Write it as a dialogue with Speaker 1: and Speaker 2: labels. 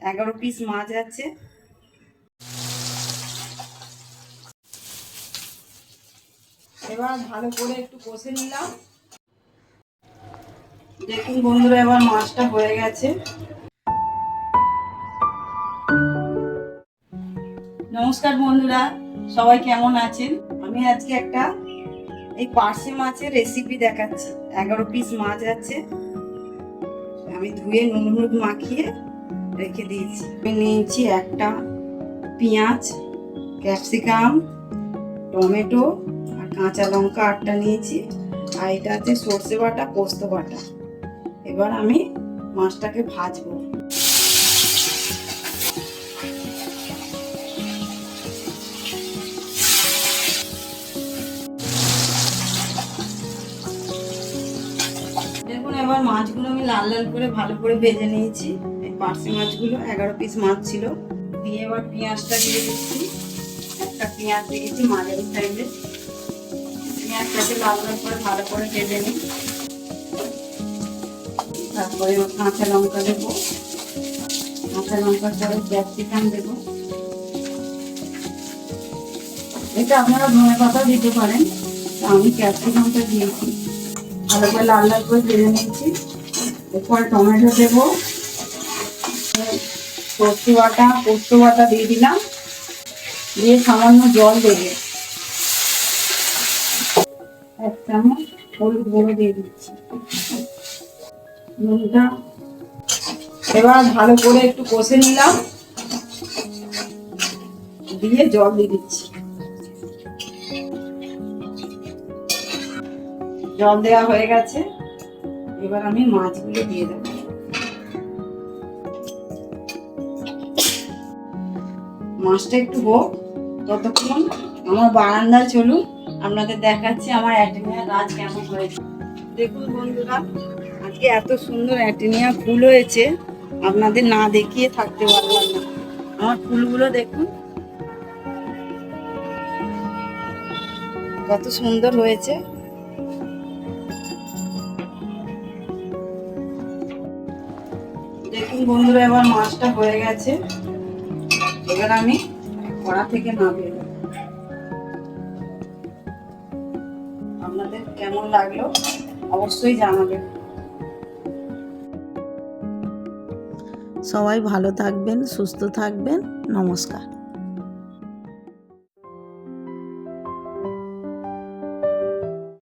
Speaker 1: 11 piece মাছ আছে। এবার ভালো করে একটু কষে নিলাম। দেখুন বন্ধুরা, এবার মাছটা হয়ে গেছে। নমস্কার বন্ধুরা, সবাই কেমন আছেন? আমি আজকে একটা এই পার্শে মাছের রেসিপি দেখাচ্ছি। 11 পিস মাছ আছে, আমি ধুয়ে নুন হলুদ মাখিয়ে রেখে দিয়েছি। আমি নিয়েছি একটা পেঁয়াজ, ক্যাপসিকাম, টমেটো আর কাঁচা লঙ্কা 8টা নিয়েছি। আর এটা আছে সর্ষে বাটা, পোস্ত বাটা। এবার আমি মাছটাকে ভাজবো। দেখুন, এবার মাছগুলো আমি লাল লাল করে ভালো করে ভেজে নিয়েছি। এই পার্শে মাছগুলো 11 পিস মাছ ছিল। দিয়ে এবার পেঁয়াজটা দিয়ে দিচ্ছি। একটা পেঁয়াজ দিয়েছি মাঝারি সাইজে। পেঁয়াজটাকে লাল লাল করে ভালো করে ভেজে নিই। তারপরে কাঁচা লঙ্কা দেবো, কাঁচা লঙ্কার পরে ক্যাপসিকাম দেবো। এটা আপনারা ধনে পাতাও দিতে পারেন, আমি ক্যাপসিকামটা দিয়েছি। ভালো করে লাল লাল করে ভেজে নিয়েছি। এরপর টমেটো দেবো, সর্ষে বাটা, পোস্ত বাটা দিয়ে দিলাম। দিয়ে সামান্য জল দেবে। 1 চামচ হলুদ গুঁড়ো দিয়ে দিচ্ছি, নুনটা। এবার ভালো করে একটু কষে নিলাম, দিয়ে জল দিয়ে দিচ্ছি। জল দেওয়া হয়ে গেছে। এবার আমি মাছগুলো দিয়ে দেব। মাছটা একটু হোক ততক্ষণ আমার বারান্দায় চলুন, আপনাদের দেখাচ্ছি আমার অ্যাটেনিয়া গাছ কেমন হয়েছে। দেখুন বন্ধুরা, আজকে এত সুন্দর অ্যাটেনিয়া ফুল হয়েছে, আপনাদের না দেখিয়ে থাকতে পারলাম না। আমার ফুলগুলো দেখুন কত সুন্দর হয়েছে। দেখুন বন্ধুরা, এবার মাছটা হয়ে গেছে। এবার আমি কড়া থেকে নামিয়ে দেব। আপনাদের কেমন লাগলো অবশ্যই জানাবেন। সবাই ভালো থাকবেন, সুস্থ থাকবেন। নমস্কার।